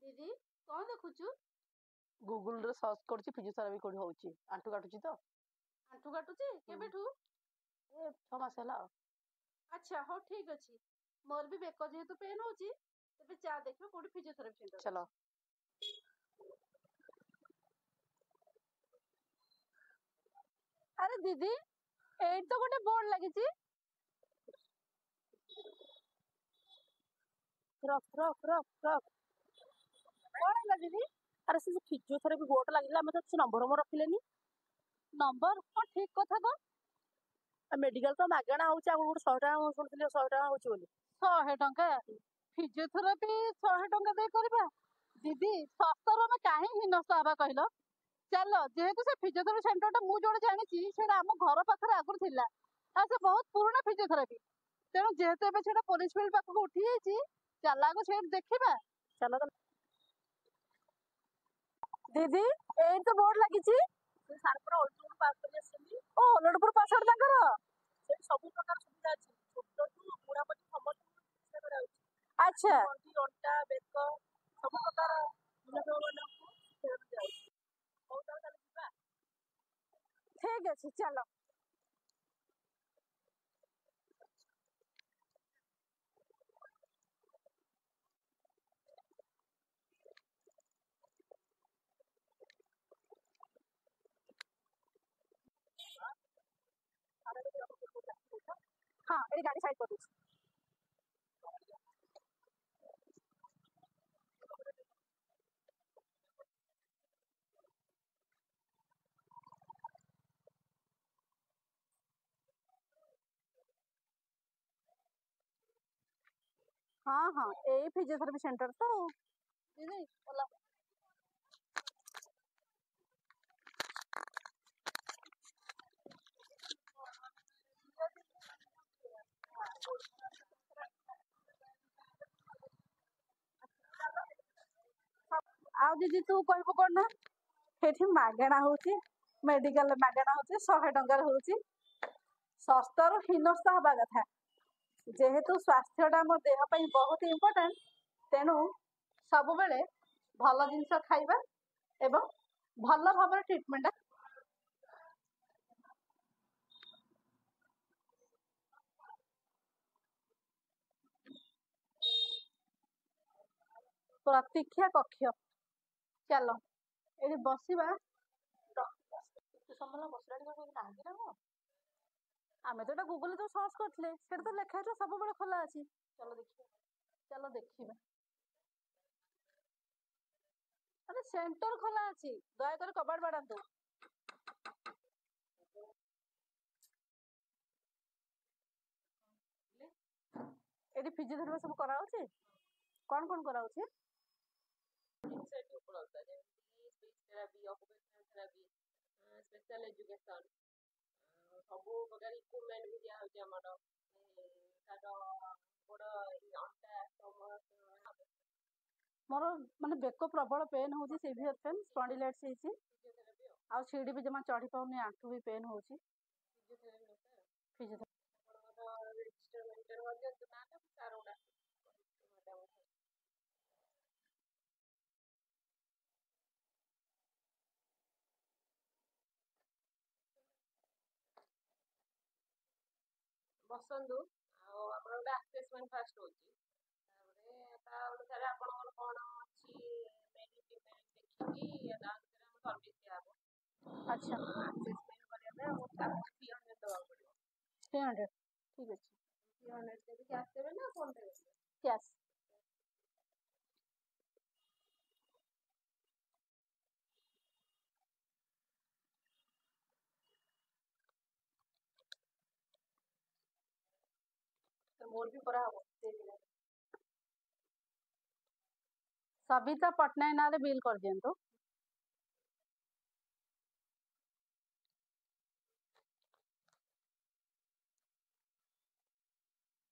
दीदी कौन देखुचु? गुगल रे सर्च करछि फिजियोथेरापी कोडी होउछि आंठू काटुछि तो आंठू काटुची केबेठू? ए 6 मास होला। अच्छा हो ठीक अछि। मोर भी बेको जेहेतु पेन होची तबे चा देखियो कोडी फिजियोथेरापी सेंटर। चलो अरे दीदी एई तो गोटे बोर्ड लागिची। रख रख रख रख कौन है दीदी? अरे से फिजियोथेरापी बोर्ड लागिला हम तो नंबर मोर रखिलेनी नंबर को ठीक कथा तो मेडिकल तो मागणा होउछि आ गोटे 100 टका सुनथिले 100 टका होउछि बोली 100 टंका फिजियोथेरापी 100 टंका दे करबा। दीदी सस्तर में काहे हिनस्ता हबा कहलो। चलो जेहेतु से फिजियोथेरापी सेंटर टा मु जोड़े जानिची सेटा हम घर पाखरे आगुर थिला आ से बहुत पुराना फिजियोथेरापी तेणु जेहेतु एबे सेटा पुलिस फील्ड पाखକୁ उठी जाईची चला आगो सेठ देखिबा। चलो तो दीदी एई तो बोर्ड लागिची से सारपुर ओल्ड पास कर आछी ओ ओलडपुर पासवर्ड ताकर से सब प्रकार सुविधा अछि छोट टू बुढ़ा पटी समस्त चिकित्सा करा होछि। अच्छा बंटी अंटा बेक सब प्रकार मुलाजो वाला को सेवा जाउछि हो तो चल जिबा। ठीक अछि चलो। हाँ ए गाड़ी साइड कर दीजिए। हाँ हाँ यही फिजियोथेरापी सेंटर तो दीदी बोला। आ दीदी तू कहबो कोन ना एठी मागेणा होची मेडिकल मागेणा होची 100 टंका होची सस्तारू हिनस्ता हबा कथा जेहेतु स्वास्थ्यटा मोर देह ପାଇଁ बहुत इम्पोर्टेंट तेणु सब बेले भल जिंस खाइबा एवं भल भाବରେ ट्रीटमेंट प्रतीक्षा कक्ष चलो एठी बसिबा। समला बसलाडी को नाही ना हो आमे तो गूगल तो सर्च करथिले सेटा तो लेखा है सब बेले खोला अछि। चलो देखिए चलो देखिबा। अरे सेंटर खोला अछि दया कर कबाड़ बाड़ाନ୍ତୁ। एठी फिजियोथेरापी सब करा होछि कौन करा होछि? इनसाइड उपलब्ध है जेमती speech therapy occupational therapy special education सब प्रकार इक्विपमेंट भी दिया होछि हमर तार बड़ अंटा समस्त मोर माने बेको प्रबल पेन होछि सीवियर पेन स्पॉन्डिलाइटिस ହେଇଛି फिजियोथेरापी ଆଉ ସିଡି ବି जमा चढ़ी पाउनी आंठू भी पेन होछि फिजियोथेरापी होता है फिजियोथेरापी ଆପଣଙ୍କର ରେଜିଷ୍ଟର ମେଣ୍ଟେନ କରିଦିଅନ୍ତୁ ନାଟା ମୁଁ ସାର୍ ଗୁଡ଼ା ବସନ୍ତୁ ଆଉ ଆମର ଗୋଟେ ଆସେସମେଣ୍ଟ ଫାଷ୍ଟ ହେଉଛି ତାପରେ ତା ଅନୁସାରେ ଆପଣଙ୍କର କ'ଣ ଅଛି ମେରିଟ୍ ଡିମେରିଟ୍ ଦେଖିକି ତା ଅନୁସାରେ ଆମ ସର୍ଭିସ୍ ଦିଆହେବ। अच्छा ଆସେସମେଣ୍ଟ କରିବା ପାଇଁ ଆମକୁ 300 ଦେବାକୁ ପଡ଼ିବ। 300 ठीक ଅଛି 300 ଦେବି କ୍ୟାସ୍ ଦେବେ ନା ଫୋନ୍ ପେ ଦେବେ? କ୍ୟାସ୍। ମୋର ବି କରାହବ ସେଇଦିନ। सविता पटनायक नारे बिल कर दियंतु।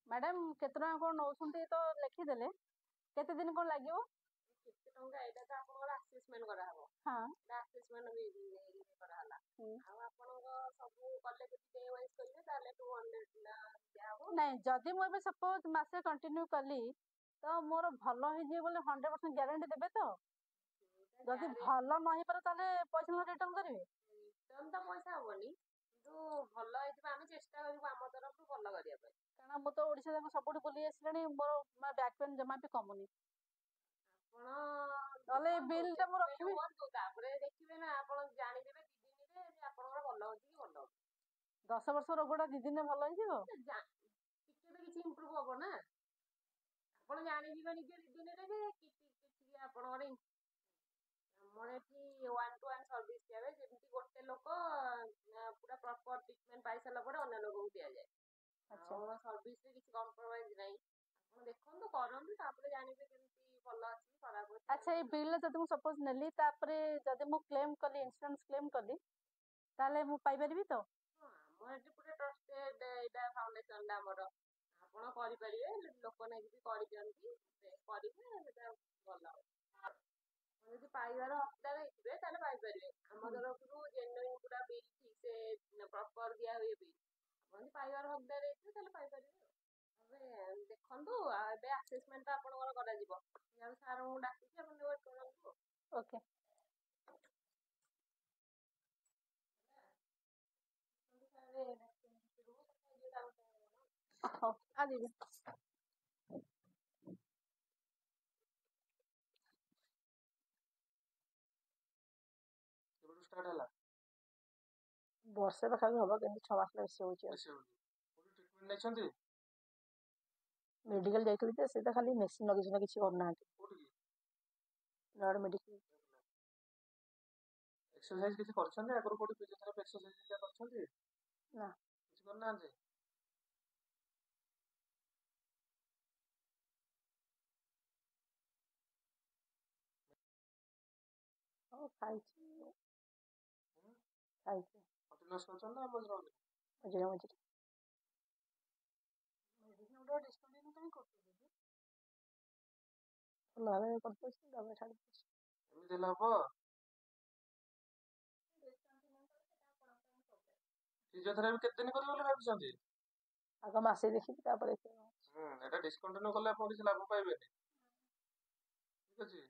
मैडम केते टका कोन नौसुंती तो लिखि देले केते दिन कोन लागिवो? केते टंका एटा तो आपनकर असेसमेंट कराहब। हां असेसमेंट भी कराहला आ आपनकर सब कले के पे वाइज करिवे ताले 200 ना दिया हबो। नहीं जदि मु एबे सपोज मासे कंटिन्यू कली ତ ମୋର ଭଲ ହେଇଯିବ ବୋଲି 100% ଗ୍ୟାରେଣ୍ଟି ଦେବେ ତ? ଯଦି ସେଇଟା ଭଲ ନ ହେଇପାରେ ତାହେଲେ ପଇସା ରିଟର୍ନ କରିବେ? ରିଟର୍ନ ତ ପଇସା ହବନି, କିନ୍ତୁ ଭଲ ହେଇଥିବ ଆମେ ଚେଷ୍ଟା କରିବୁ ଆମ ତରଫରୁ ଭଲ କରିବା ପାଇଁ। କାରଣ ମୁଁ ତ ଓଡ଼ିଶା ଯାକ ସବୁଠି ବୁଲି ଆସିଲିଣି, ମୋର ବ୍ୟାକ୍ ପେନ୍ ଜମା ବି କମୁନି। ଆପଣ ତାହେଲେ ଏଇ ଦେଖନ୍ତୁ, ବିଲ୍ ଟା ମୁଁ ଟ୍ରିଟମେଣ୍ଟ ରଖିବି? ହୁଅନ୍ତୁ, ତାପରେ ଦେଖିବେ ନା ଆପଣ ଜାଣିଦେବେ 2 ଦିନରେ ଯେ ଆପଣଙ୍କର ଭଲ ହଉଛି କି ଭଲ ହଉଛି। 10 ବର୍ଷ ରୋଗଟା 2 ଦିନରେ ଭଲ ହେଇଯିବ? ଟିକେ ତ କିଛି ଇମ୍ପ୍ରୁଭ୍ ହବ ନା, ଆପଣ ଜାଣିଯିବେ ନିଜେ 2 ଦିନରେ ଯେ କିଛି ଆପଣଙ୍କର ଆମର ଏଠି 1 to 1 ସର୍ଭିସ୍ ଦିଆହୁଏ, ଯେମିତି ଗୋଟେ ଲୋକ ପୁରା ପ୍ରପର ଟ୍ରିଟମେଣ୍ଟ ପାଇସାରିଲା ପରେ ଅନ୍ୟ ଲୋକକୁ ଦିଆଯାଏ। ଆଚ୍ଛା ଆଉ ସର୍ଭିସରେ କିଛି କମ୍ପ୍ରୋମାଇଜ ନାହିଁ। ଆପଣ ଦେଖନ୍ତୁ, କରନ୍ତୁ, ତାପରେ ଜାଣିବେ କେମିତି ଭଲ ଅଛି ଖରାପ ଅଛି। ଆଚ୍ଛା, ଏଇ ବିଲ୍ ଯଦି ମୁଁ ସପୋଜ ନେଲି, ତାପରେ ଯଦି ମୁଁ କ୍ଲେମ୍ କଲି, ଇନ୍ସୁରାନ୍ସ କ୍ଲେମ୍ କଲି, ତାହେଲେ ମୁଁ ପାଇପାରିବି ତ? ହଁ, ଆମର ଏଠି ପୁରା ଟ୍ରଷ୍ଟେଡ୍ ଏଇଟା ଫାଉଣ୍ଡେସନଟା ଆମର, ଆପଣ କରିପାରିବେ, ଲୋକ ନେଇକି ବି କରିଦିଅନ୍ତି, କରିବେ, ସେଟା ଭଲ ହବ। ଆପଣ ଯଦି ପାଇବାର ହକଦାର ହେଇଥିବେ ତାହେଲେ ପାଇପାରିବେ। ଆମ ତରଫରୁ ଜେନୁଇନ୍ ପୁରା ବିଲ୍ ଠିକ୍ ସେ ପ୍ରପର ଦିଆ ହୁଏ ବିଲ୍। ଆପଣ ଯଦି ପାଇବାର ହକଦାର ହେଇଥିବେ ତାହେଲେ ପାଇପାରିବେ। ତାପରେ ଦେଖନ୍ତୁ, ଏବେ ଆସେସମେଣ୍ଟ ଆପଣଙ୍କର କରାଯିବ, ସାରଙ୍କୁ ଡାକିକି ଆପଣ ୱେଟ୍ କରନ୍ତୁ। ଓକେ। ହଉ, ଯିବି। କେବେଠୁ ଷ୍ଟାର୍ଟ ହେଲା? ବର୍ଷେ ପାଖାପାଖି ହବ, କିନ୍ତୁ 6 ମାସ ବେଶୀ ହଉଛି। କୋଉଠି ଟ୍ରିଟମେଣ୍ଟ ନେଇଛନ୍ତି? ମେଡିକାଲ ଯାଇଥିଲି ଯେ, ସେ ତ ଖାଲି ମେସିନ୍ ଲଗେଇଛନ୍ତି, କିଛି କରୁନାହାନ୍ତି। କୋଉଠିକି? ନୟାଗଡ଼ ମେଡିକାଲ। ଏକ୍ସରସାଇଜ କିଛି କରିଛନ୍ତି? ଆଗରୁ କୋଉଠି ଫିଜିଓଥେରାପି ଏକ୍ସରସାଇଜ କରିଛନ୍ତି? ନା। କିଛି କରିନାହାନ୍ତି? ହଉ, ଖାଇଛି। ଖାଇଛି। କଣ୍ଟିନ୍ୟୁଅସ୍ କରୁଛନ୍ତି ନା ମଝିରେ ମଝିରେ? ମଝିରେ ମଝିରେ। ମେଡିସିନ ଗୁଡ଼ା ଡିସକଣ୍ଟିନ୍ୟୁ କାଇଁ କରୁଛନ୍ତି? ଭଲ ଭାବେ କରିଦଉଛି, ତାପରେ ଛାଡ଼ି ଦଉଛି। ଏମିତି ହେଲେ ହବ? ଫିଜିଓଥେରାପି କେତେ ଦିନ କରିବେ ବୋଲି ଭାବିଛନ୍ତି? ଆଗ ମାସେ ଦେଖିବି, ତାପରେ ଦେଖିବା। ଏଟା ଡିସକଣ୍ଟିନ୍ୟୁ କଲେ ଆପଣ କିଛି ଲାଭ ପାଇବେନି। ଠିକ ଅଛି,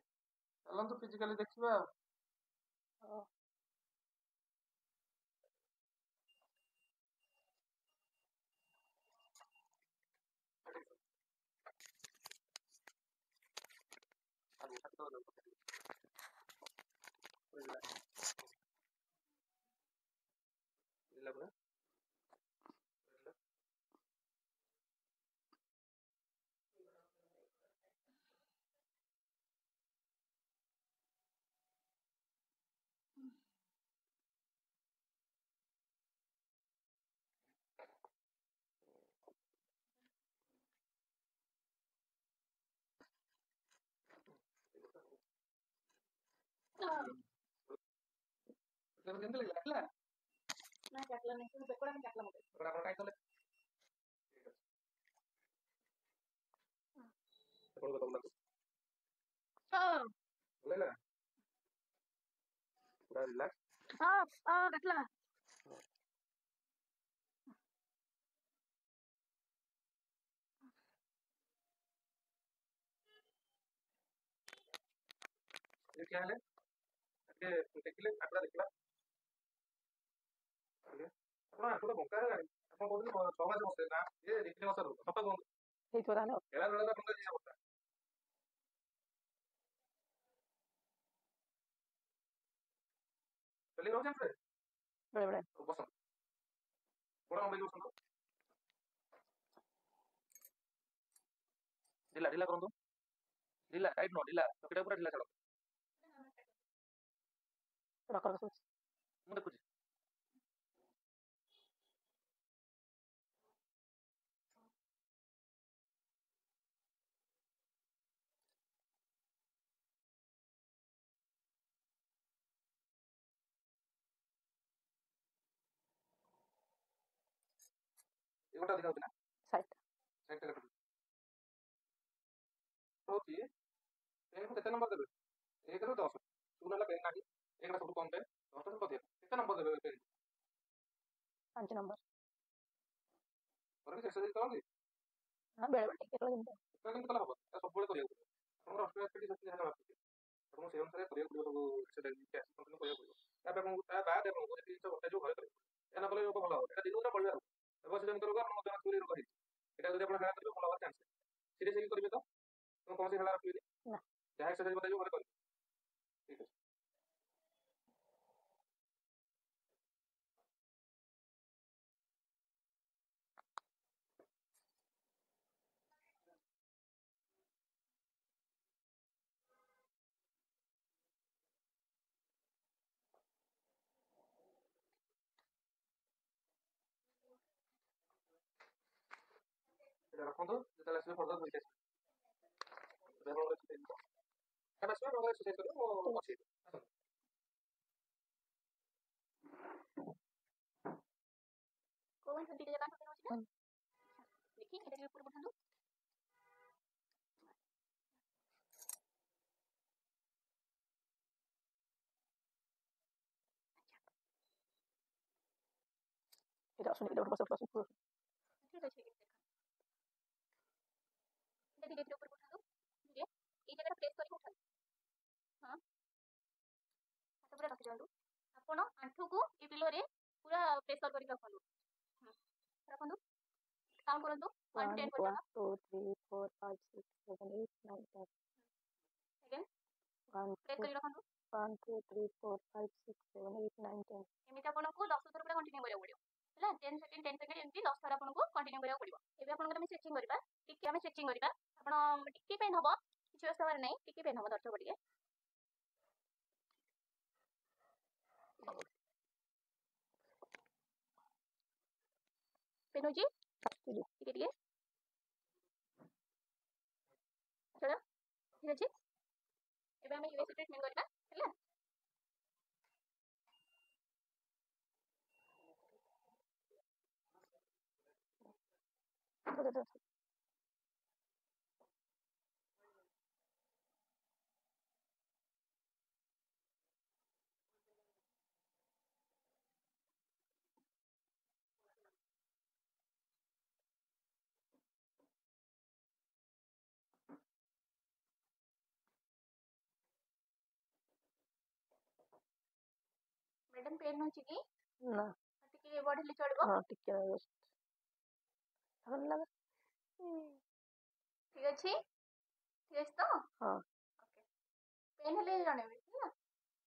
ଚାଲନ୍ତୁ ଫିଜିକାଲି ଦେଖିବା ଆଉ। ହଉ। କେମିତି ଲାଗିଲା? ନା, କାଟିଲା ନାହିଁ, କିନ୍ତୁ ବେକଟା କାଟିଲା ମୋତେ। ଆପଣ କାଇଁ କଲେ? ଠିକ ଅଛି। ଆପଣ କଥା ବଲନ୍ତୁ। ଭଲ ଲାଗିଲା? ପୁରା ରିଲାକ୍ସ? କାଟିଲା। ଠିଆ ହେଲେ ଟିକେ ଦେଖିଲେ, ଆଗୁଆ ଦେଖିବା। ଆପଣ ଆଗୁଆ ବଙ୍କା ହେଲାଣି। ଆପଣ କହୁଛନ୍ତି 6 ମାସ ବସେ ନା, 2-3 ମାସ ରହୁଛି। ସତ କୁହନ୍ତୁ। ହେଇଥିବ ତାହେଲେ। ଖେଳା ବେଳରେ ଆପଣଙ୍କ ଏଇ ଅବସ୍ଥା। ଫିଲିଂ ହଉଛି ଆପଣରେ? ବେଳେବେଳେ। ବସନ୍ତୁ। ଗୋଡ଼ ଲମ୍ବେଇକି ବସନ୍ତୁ। ଢିଲା ଢିଲା କରନ୍ତୁ। ଢିଲା, ଟାଇଟ୍ ନୁହଁ, ଢିଲା। ଚକିଟା ପୁରା ଢିଲା ଛାଡ଼ନ୍ତୁ। ରକ ରକ ଶୁଭୁଛି। ମୁଁ ଦେଖୁଛି। ଏ ଗୋଟା ଅଧିକା ହଉଛି ନା? ସାଇଟ୍। ସାଇଟ୍ଟା କାଟନ୍ତୁ। ହଉଛି, ପେନ୍କୁ କେତେ ନମ୍ବର ଦେବେ? 1ରୁ 10। ଶୂନ ହେଲା ପେନ୍ ନାହିଁ। 1ଟା ସବୁଠୁ କମ୍ ପେନ୍, 10ଟା ସବୁଠୁ ଅଧିକା। କେତେ ନମ୍ବର ଦେବେ ପେନ୍? 5 ନମ୍ବର। ଘରେ କିଛି ଏକ୍ସରସାଇଜ କରନ୍ତି? ହଁ, ବେଳେବେଳେ ଟିକେ କେତେବେଳେ କେମିତି। ତ କେମିତି କଲେ ହବ? ତା ସବୁବେଳେ କରିବାକୁ ପଡ଼ିବ। ଆପଣଙ୍କର ଅଷ୍ଟ୍ରେଲିଆ ଏକ୍ସପେକ୍ଟ ଅଛି ଯାହା ଆସୁଛି ଆପଣଙ୍କୁ ସେଇ ଅନୁସାରେ କରିବାକୁ ପଡ଼ିବ, ସବୁ ଏକ୍ସରସାଇଜ କଣ୍ଟିନ୍ୟୁ କରିବାକୁ ପଡ଼ିବ। ତାପରେ ଆପଣଙ୍କୁ ତା ବାଦ ଆପଣଙ୍କୁ ଯେତିକି ଜିନିଷ ବତାଯିବ ଘରେ କରିବାକୁ ପଡ଼ିବ। ଏହା ନ କଲେ ରୋଗ ଭଲ ହେବ। ଏଇଟା ଦିନକୁ ଦିନ ବଢ଼ିବା ରୋଗ। ବୟସ ଜନିତ ରୋଗ ଆପଣ ମଧ୍ୟ ରୋଗ ହେଇଛି। ଏଇଟା ଯଦି ଆପଣ ହେଳା କରିବେ ଭଲ ହେବାର ଚାନ୍ସ ଅଛି। ସିରିୟସ୍ ହେଇକି କରିବେ ତ ଆପଣ କୌଣସି ହେଳା ରଖିବେନି। ନା। ଯାହା ଏକ୍ସରସାଇଜ ବତାଯିବ ଘରେ କରିବେ। ଠିକ୍ ଅଛି। এটা ରଖନ୍ତୁ, ଯେତେବେଳେ ଆସିବେ ଫର୍ଦର ଧରିକି ଆସିବେ। ଏବେ ଆପଣଙ୍କର ଏକ୍ସରସାଇଜ ହେବ। କାରଣ ଆସିବେ ଆପଣଙ୍କର ଏକ୍ସରସାଇଜ କରିବେ, ମୁଁ ଅଛି। ଆସନ୍ତୁ। କୋଉ ଦିଟା ଜାଗା ପକେଇ ଅଛି ନା ଦେଖି ଏଟା ଟିକେ ଉପର ପଠାନ୍ତୁ। এটা আସୁনি, এটা বসে বসে পুরো ঠিক আছে দেখা এটা ধীরে ধীরে উপর পঠাନ୍ତୁ। ধীরে এই জায়গাটা ପ୍ରେସ୍ କରିକି ଉଠାନ୍ତୁ। ହଁ ହାତ ପୁରା ରଖିଦିଅନ୍ତୁ। ଆପଣ ଆଣ୍ଠୁକୁ ଏ ପିଲୋରେ ପୁରା ପ୍ରେସର କରିକି ରଖନ୍ତୁ। ରଖନ୍ତୁ, କାଉଣ୍ଟ କରନ୍ତୁ 1 to 10 ପର୍ଯ୍ୟନ୍ତ। 1 2 3 4 5 6 7 8 9 10 ସେକେଣ୍ଡ 1 ପ୍ରେସ୍ 2 କରି ରଖନ୍ତୁ। 1 2 3 4 5 6 7 8 9 10 ଏମିତି ଆପଣଙ୍କୁ 10 ଥର ପୁରା କଣ୍ଟିନ୍ୟୁ କରିବାକୁ ପଡ଼ିବ ହେଲା। 10 ସେକେଣ୍ଡ ଏମିତି 10 ଥର ଆପଣଙ୍କୁ କଣ୍ଟିନ୍ୟୁ କରିବାକୁ ପଡ଼ିବ। ଏବେ ଆପଣଙ୍କର ଆମେ ଷ୍ଟ୍ରେଚିଂ କରିବା, ଟିକେ ଆମେ ଷ୍ଟ୍ରେଚିଂ କରିବା। ଆପଣ ଟିକେ ପେନ୍ ହବ, କିଛି ବ୍ୟସ୍ତ ହବାର ନାହିଁ, ଟିକେ ପେନ୍ ହବ, ଧୈର୍ଯ୍ୟ ଟିକେ। ପେନ୍ ହେଉଛି ଟିକେ ଟିକେ ଚଳ ଠିକ୍ ଅଛି। ଏବେ ଆମେ ୟୁଏସ୍ ଟ୍ରିଟମେଣ୍ଟ କରିବା ହେଲା। ମ୍ୟାଡାମ ପେନ୍ ହେଉଛି କି? ନା ଟିକେ ବଢିଲେ ଚଳିବ। ହଁ ଟିକେ ଭଲ ଲାଗେ। ଠିକ୍ ଅଛି, ଠିକ୍ ଅଛି ତ? ହଁ ଓକେ, ପେନ୍ ହେଲେ ଜଣେଇବେ।